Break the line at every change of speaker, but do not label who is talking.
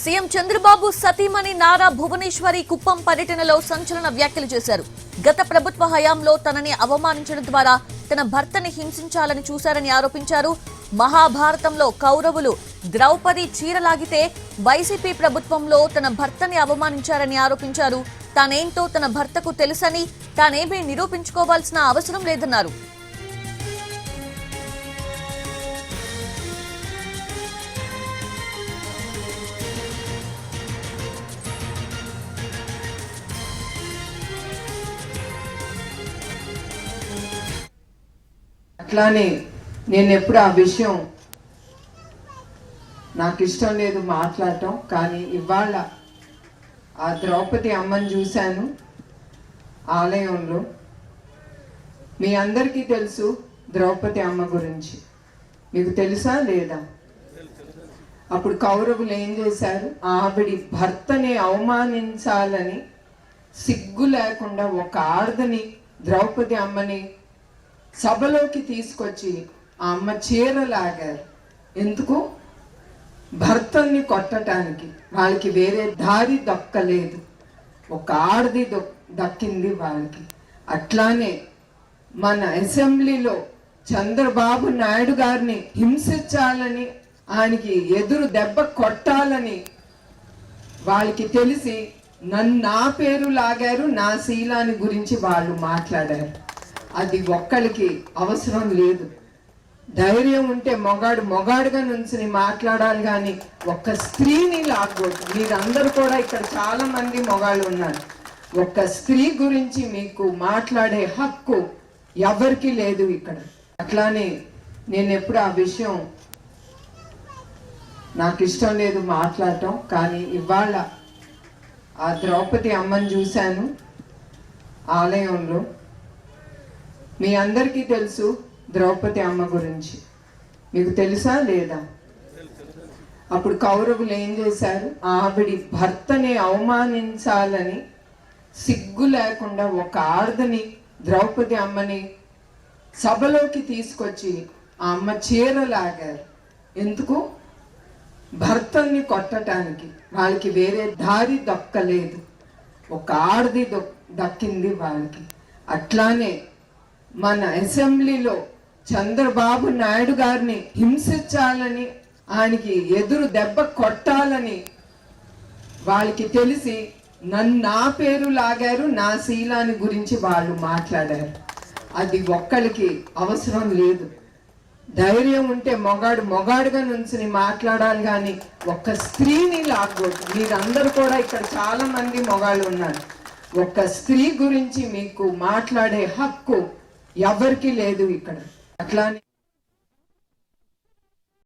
CM Chandrababu సతీమణి నారా భువనేశ్వరి కుప్పం పర్యటనలో సంచలన వ్యాఖ్యలు చేశారు. గత ప్రభుత్వ హయాంలో తనని అవమానించడం ద్వారా తన భర్తని హింసించాలని చూశారని ఆరోపించారు. మహాభారతంలో కౌరవులు ద్రౌపది చీరలాగితే వైసీపీ ప్రభుత్వంలో తన భర్తని అవమానించారని ఆరోపించారు. తానేంటో తన భర్తకు తెలుసని, తానేమీ నిరూపించుకోవాల్సిన అవసరం లేదన్నారు.
అట్లానే నేను ఎప్పుడు ఆ విషయం నాకు ఇష్టం లేదు మాట్లాడటం, కానీ ఇవాళ ఆ ద్రౌపది అమ్మని చూశాను ఆలయంలో. మీ అందరికీ తెలుసు ద్రౌపది అమ్మ గురించి. మీకు తెలుసా లేదా? అప్పుడు కౌరవులు ఏం చేశారు? ఆవిడి భర్తని అవమానించాలని సిగ్గు లేకుండా ఒక ఆడదని ద్రౌపది అమ్మని సభలోకి తీసుకొచ్చి ఆ అమ్మ చీర లాగారు. ఎందుకు? భర్తల్ని కొట్టడానికి. వాళ్ళకి వేరే దారి దక్కలేదు, ఒక ఆడది దక్కింది వాళ్ళకి. అట్లానే మన అసెంబ్లీలో చంద్రబాబు నాయుడు గారిని హింసించాలని, ఆయనకి ఎదురు దెబ్బ కొట్టాలని వాళ్ళకి తెలిసి నా పేరు లాగారు, నా శీలాన్ని గురించి వాళ్ళు మాట్లాడారు. అది ఒక్కరికి అవసరం లేదు. ధైర్యం ఉంటే మొగాడుగా నుంచి మాట్లాడాలి, కానీ ఒక్క స్త్రీని లాగకూడదు. మీరందరూ కూడా ఇక్కడ చాలా మంది మొగాళ్ళు ఉన్నారు. ఒక్క స్త్రీ గురించి మీకు మాట్లాడే హక్కు ఎవరికి లేదు ఇక్కడ. అట్లానే నేను ఎప్పుడు ఆ విషయం నాకు ఇష్టం లేదు మాట్లాడటం, కానీ ఇవాళ ఆ ద్రౌపది అమ్మని చూశాను ఆలయంలో. మీ అందరికీ తెలుసు ద్రౌపది అమ్మ గురించి. మీకు తెలుసా లేదా? అప్పుడు కౌరవులు ఏం చేశారు? ఆవిడి భర్తని అవమానించాలని సిగ్గు లేకుండా ఒక ఆడదని ద్రౌపది అమ్మని సభలోకి తీసుకొచ్చి ఆ అమ్మ చీర లాగారు. ఎందుకు? భర్తల్ని కొట్టడానికి. వాళ్ళకి వేరే దారి దక్కలేదు, ఒక ఆడది దక్కింది వాళ్ళకి. అట్లానే మన అసెంబ్లీలో చంద్రబాబు నాయుడు గారిని హింసించాలని, ఆయనకి ఎదురు దెబ్బ కొట్టాలని వాళ్ళకి తెలిసి నా పేరు లాగారు, నా శీలాన్ని గురించి వాళ్ళు మాట్లాడారు. అది ఒక్కరికి అవసరం లేదు. ధైర్యం ఉంటే మొగాడుగా నుంచి మాట్లాడాలి, కానీ ఒక్క స్త్రీని లాగకూడదు. మీరందరూ కూడా ఇక్కడ చాలా మంది మొగాళ్ళు ఉన్నారు. ఒక్క స్త్రీ గురించి మీకు మాట్లాడే హక్కు ఎవరికి లేదు ఇక్కడ. అట్లానే